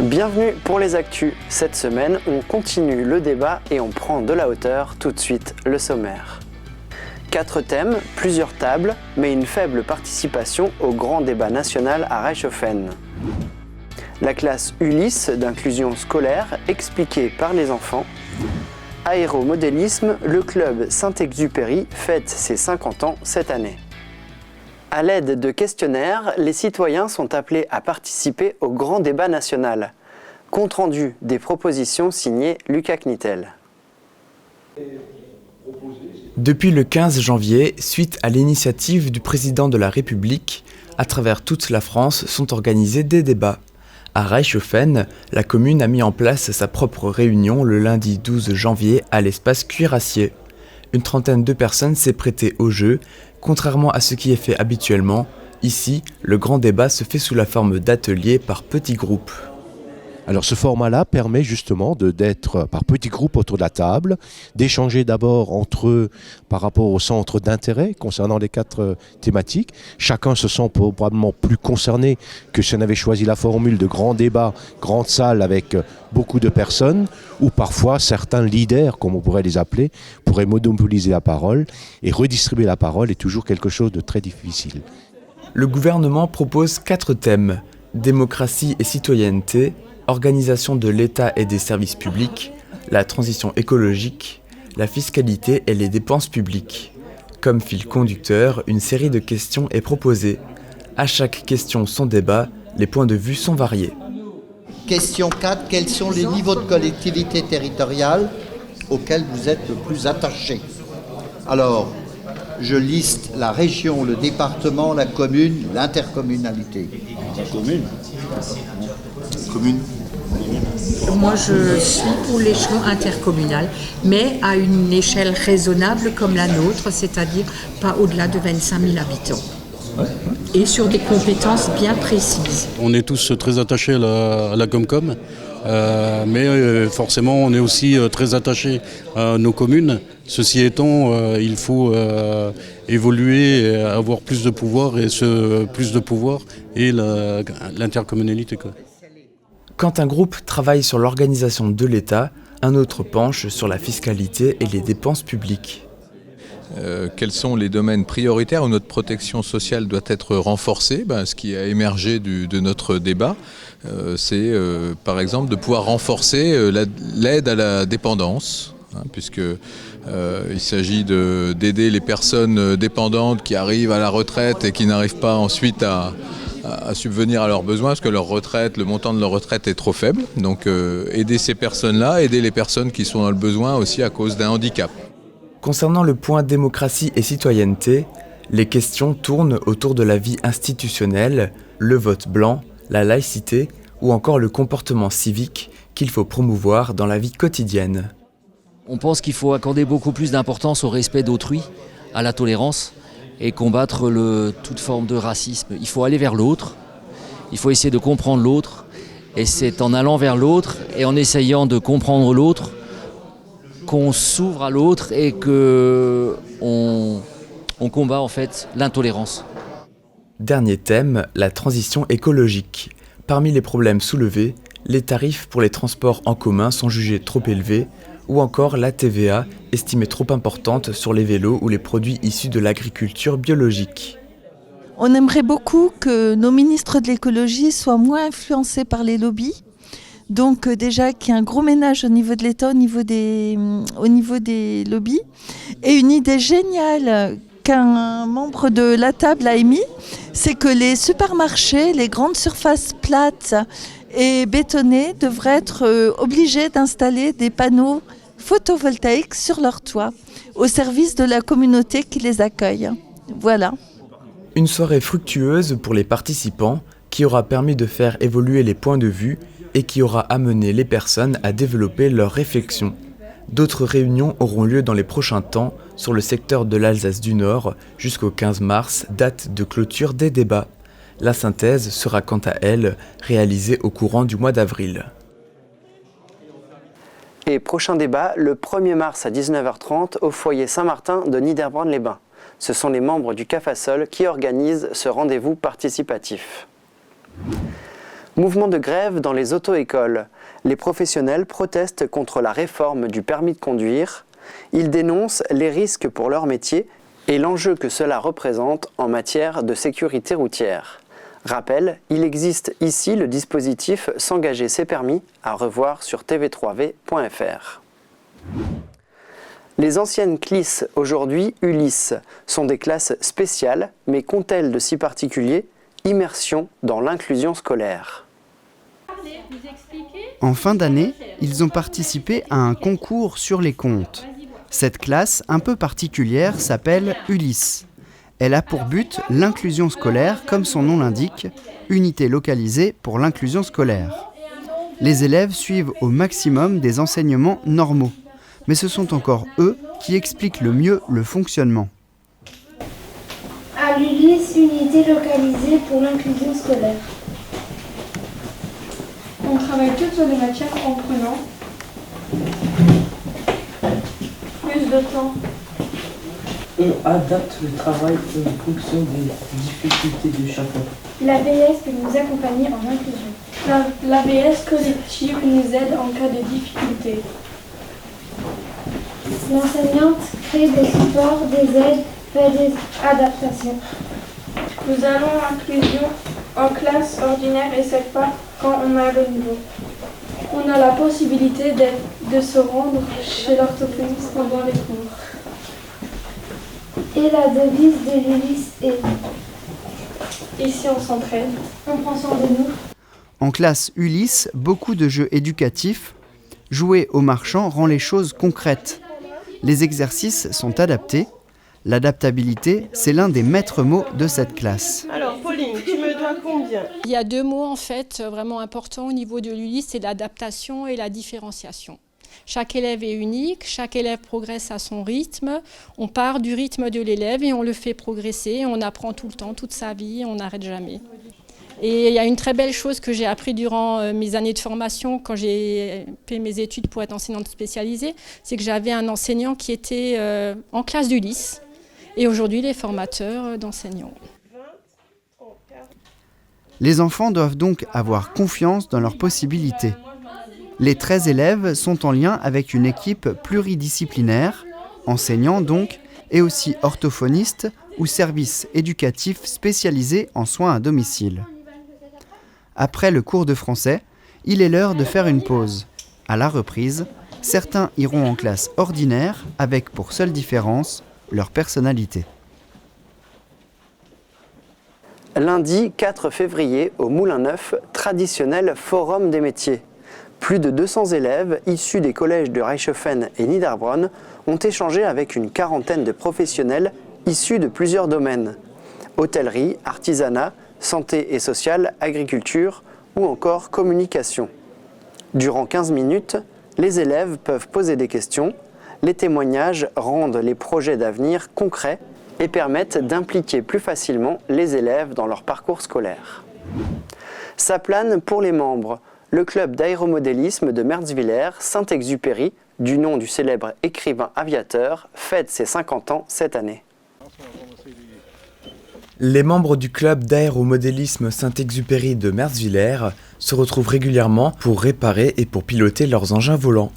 Bienvenue pour les actus. Cette semaine, on continue le débat et on prend de la hauteur. Tout de suite, le sommaire. 4 thèmes, plusieurs tables, mais une faible participation au grand débat national à Reichshoffen. La classe Ulysse d'inclusion scolaire expliquée par les enfants. Aéromodélisme, le club Saint-Exupéry fête ses 50 ans cette année. À l'aide de questionnaires, les citoyens sont appelés à participer au grand débat national. Compte rendu des propositions signées Lucas Knittel. Depuis le 15 janvier, suite à l'initiative du président de la République, à travers toute la France sont organisés des débats. À Reichshoffen, la commune a mis en place sa propre réunion le lundi 12 janvier à l'espace Cuirassier. Une trentaine de personnes s'est prêtée au jeu. Contrairement à ce qui est fait habituellement, ici, le grand débat se fait sous la forme d'ateliers par petits groupes. Alors ce format-là permet justement d'être par petits groupes autour de la table, d'échanger d'abord entre eux par rapport au centre d'intérêt concernant les 4 thématiques. Chacun se sent probablement plus concerné que si on avait choisi la formule de grand débat, grande salle avec beaucoup de personnes, ou parfois certains leaders, comme on pourrait les appeler, pourraient monopoliser la parole, et redistribuer la parole est toujours quelque chose de très difficile. Le gouvernement propose 4 thèmes, démocratie et citoyenneté, organisation de l'État et des services publics, la transition écologique, la fiscalité et les dépenses publiques. Comme fil conducteur, une série de questions est proposée. À chaque question son débat, les points de vue sont variés. Question 4, quels sont les niveaux de collectivité territoriale auxquels vous êtes le plus attaché? Alors, je liste la région, le département, la commune, l'intercommunalité. Commune. Moi, je suis pour l'échelon intercommunal, mais à une échelle raisonnable comme la nôtre, c'est-à-dire pas au-delà de 25 000 habitants. Et sur des compétences bien précises. On est tous très attachés à la Comcom, mais forcément on est aussi très attachés à nos communes. Ceci étant, il faut évoluer, avoir plus de pouvoir, et ce plus de pouvoir est l'intercommunalité, quoi. Quand un groupe travaille sur l'organisation de l'État, un autre penche sur la fiscalité et les dépenses publiques. Quels sont les domaines prioritaires où notre protection sociale doit être renforcée? Ce qui a émergé de notre débat, c'est par exemple de pouvoir renforcer l'aide à la dépendance, puisque il s'agit d'aider les personnes dépendantes qui arrivent à la retraite et qui n'arrivent pas ensuite à subvenir à leurs besoins, parce que le montant de leur retraite est trop faible. Donc aider ces personnes-là, aider les personnes qui sont dans le besoin aussi à cause d'un handicap. Concernant le point démocratie et citoyenneté, les questions tournent autour de la vie institutionnelle, le vote blanc, la laïcité ou encore le comportement civique qu'il faut promouvoir dans la vie quotidienne. On pense qu'il faut accorder beaucoup plus d'importance au respect d'autrui, à la tolérance et combattre toute forme de racisme. Il faut aller vers l'autre, il faut essayer de comprendre l'autre, et c'est en allant vers l'autre et en essayant de comprendre l'autre qu'on s'ouvre à l'autre et qu'on combat en fait l'intolérance. Dernier thème, la transition écologique. Parmi les problèmes soulevés, les tarifs pour les transports en commun sont jugés trop élevés, ou encore la TVA, estimée trop importante sur les vélos ou les produits issus de l'agriculture biologique. On aimerait beaucoup que nos ministres de l'écologie soient moins influencés par les lobbies. Donc déjà qu'il y a un gros ménage au niveau de l'État, au niveau des lobbies. Et une idée géniale qu'un membre de la table a émis, c'est que les supermarchés, les grandes surfaces plates et bétonnées devraient être obligés d'installer des panneaux photovoltaïques sur leur toit, au service de la communauté qui les accueille. Voilà. Une soirée fructueuse pour les participants qui aura permis de faire évoluer les points de vue et qui aura amené les personnes à développer leurs réflexions. D'autres réunions auront lieu dans les prochains temps sur le secteur de l'Alsace du Nord jusqu'au 15 mars, date de clôture des débats. La synthèse sera quant à elle réalisée au courant du mois d'avril. Et prochain débat, le 1er mars à 19h30 au foyer Saint-Martin de Niederbronn-les-Bains. Ce sont les membres du CAFASOL qui organisent ce rendez-vous participatif. Mouvement de grève dans les auto-écoles. Les professionnels protestent contre la réforme du permis de conduire. Ils dénoncent les risques pour leur métier et l'enjeu que cela représente en matière de sécurité routière. Rappel, il existe ici le dispositif S'engager c'est permis, à revoir sur tv3v.fr. Les anciennes CLIS, aujourd'hui ULIS, sont des classes spéciales, mais qu'ont-elles de si particulier? Immersion dans l'inclusion scolaire. En fin d'année, ils ont participé à un concours sur les comptes. Cette classe un peu particulière s'appelle ULIS. Elle a pour but l'inclusion scolaire, comme son nom l'indique, unité localisée pour l'inclusion scolaire. Les élèves suivent au maximum des enseignements normaux, mais ce sont encore eux qui expliquent le mieux le fonctionnement. À l'ULIS, unité localisée pour l'inclusion scolaire. On travaille toutes sur les matières en prenant plus de temps. On adapte le travail en fonction des difficultés de chacun. L'ABS peut nous accompagner en inclusion. L'ABS collective nous aide en cas de difficulté. L'enseignante crée des supports, des aides, fait des adaptations. Nous allons l'inclusion en classe ordinaire et c'est pas quand on a le niveau. On a la possibilité de se rendre chez l'orthophoniste pendant les cours. Et la devise de l'ULIS est « Ici on s'entraîne, on prend soin de nous ». En classe ULIS, beaucoup de jeux éducatifs. Jouer au marchand rend les choses concrètes. Les exercices sont adaptés. L'adaptabilité, c'est l'un des maîtres mots de cette classe. Alors Pauline, tu me dois combien? Il y a deux mots en fait vraiment importants au niveau de l'ULIS, c'est l'adaptation et la différenciation. Chaque élève est unique, chaque élève progresse à son rythme. On part du rythme de l'élève et on le fait progresser. On apprend tout le temps, toute sa vie, on n'arrête jamais. Et il y a une très belle chose que j'ai appris durant mes années de formation, quand j'ai fait mes études pour être enseignante spécialisée, c'est que j'avais un enseignant qui était en classe d'ULIS. Et aujourd'hui, les formateurs d'enseignants. Les enfants doivent donc avoir confiance dans leurs possibilités. Les 13 élèves sont en lien avec une équipe pluridisciplinaire, enseignants donc, et aussi orthophonistes ou services éducatifs spécialisés en soins à domicile. Après le cours de français, il est l'heure de faire une pause. À la reprise, certains iront en classe ordinaire avec pour seule différence leur personnalité. Lundi 4 février, au Moulin Neuf, traditionnel forum des métiers. Plus de 200 élèves issus des collèges de Reichshoffen et Niederbronn ont échangé avec une quarantaine de professionnels issus de plusieurs domaines. Hôtellerie, artisanat, santé et sociale, agriculture ou encore communication. Durant 15 minutes, les élèves peuvent poser des questions. Les témoignages rendent les projets d'avenir concrets et permettent d'impliquer plus facilement les élèves dans leur parcours scolaire. Ça plane pour les membres. Le club d'aéromodélisme de Merzwiller, Saint-Exupéry, du nom du célèbre écrivain aviateur, fête ses 50 ans cette année. Les membres du club d'aéromodélisme Saint-Exupéry de Merzwiller se retrouvent régulièrement pour réparer et pour piloter leurs engins volants.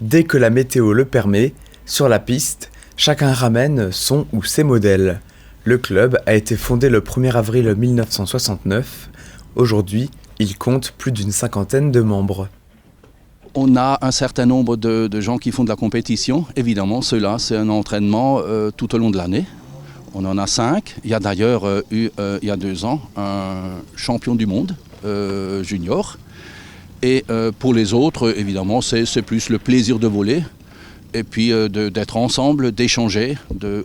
Dès que la météo le permet, sur la piste, chacun ramène son ou ses modèles. Le club a été fondé le 1er avril 1969. Aujourd'hui, il compte plus d'une cinquantaine de membres. On a un certain nombre de gens qui font de la compétition. Évidemment, ceux-là, c'est un entraînement tout au long de l'année. On en a 5. Il y a d'ailleurs eu, il y a 2 ans, un champion du monde junior. Et pour les autres, évidemment, c'est plus le plaisir de voler et puis d'être ensemble, d'échanger,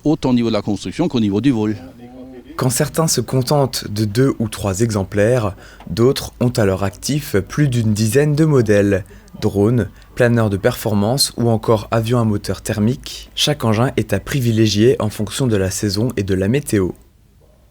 autant au niveau de la construction qu'au niveau du vol. Quand certains se contentent de 2 ou 3 exemplaires, d'autres ont à leur actif plus d'une dizaine de modèles. Drones, planeurs de performance ou encore avions à moteur thermique, chaque engin est à privilégier en fonction de la saison et de la météo.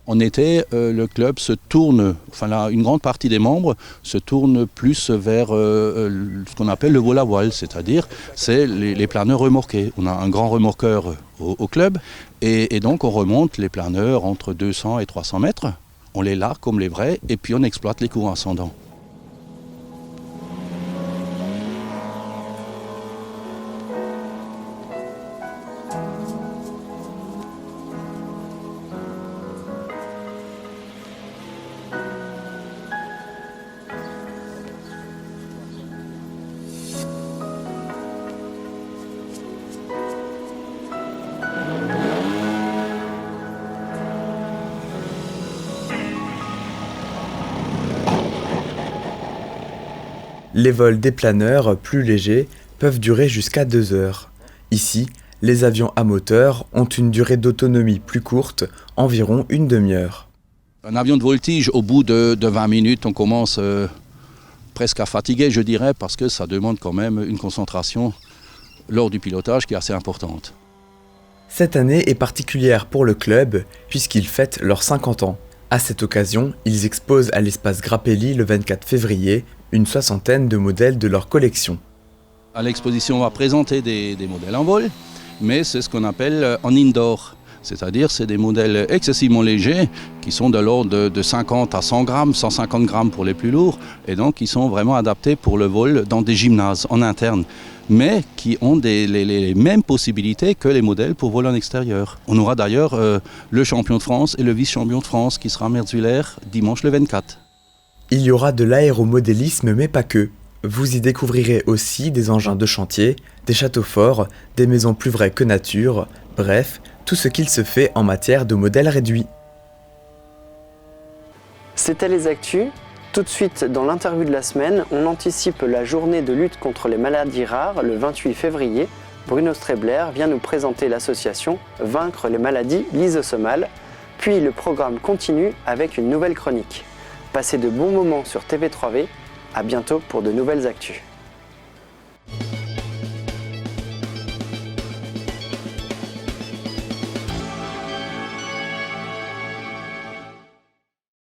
En été, le club se tourne, une grande partie des membres se tourne plus vers ce qu'on appelle le vol à voile, c'est-à-dire les planeurs remorqués. On a un grand remorqueur au club et donc on remonte les planeurs entre 200 et 300 mètres. On les largue comme les vrais et puis on exploite les courants ascendants. Les vols des planeurs, plus légers, peuvent durer jusqu'à 2 heures. Ici, les avions à moteur ont une durée d'autonomie plus courte, environ une demi-heure. Un avion de voltige, au bout de 20 minutes, on commence presque à fatiguer, je dirais, parce que ça demande quand même une concentration lors du pilotage qui est assez importante. Cette année est particulière pour le club puisqu'ils fêtent leurs 50 ans. À cette occasion, ils exposent à l'espace Grappelli le 24 février une 60aine de modèles de leur collection. À l'exposition, on va présenter des modèles en vol, mais c'est ce qu'on appelle en indoor. C'est-à-dire c'est des modèles excessivement légers qui sont de l'ordre de 50 à 100 grammes, 150 grammes pour les plus lourds, et donc qui sont vraiment adaptés pour le vol dans des gymnases en interne, mais qui ont les mêmes possibilités que les modèles pour voler en extérieur. On aura d'ailleurs le champion de France et le vice-champion de France qui sera Merzwiller dimanche le 24. Il y aura de l'aéromodélisme mais pas que. Vous y découvrirez aussi des engins de chantier, des châteaux forts, des maisons plus vraies que nature, bref, tout ce qu'il se fait en matière de modèles réduits. C'était les actus. Tout de suite, dans l'interview de la semaine, on anticipe la journée de lutte contre les maladies rares le 28 février. Bruno Strebler vient nous présenter l'association Vaincre les maladies lysosomales. Puis le programme continue avec une nouvelle chronique. Passez de bons moments sur TV3V. À bientôt pour de nouvelles actus.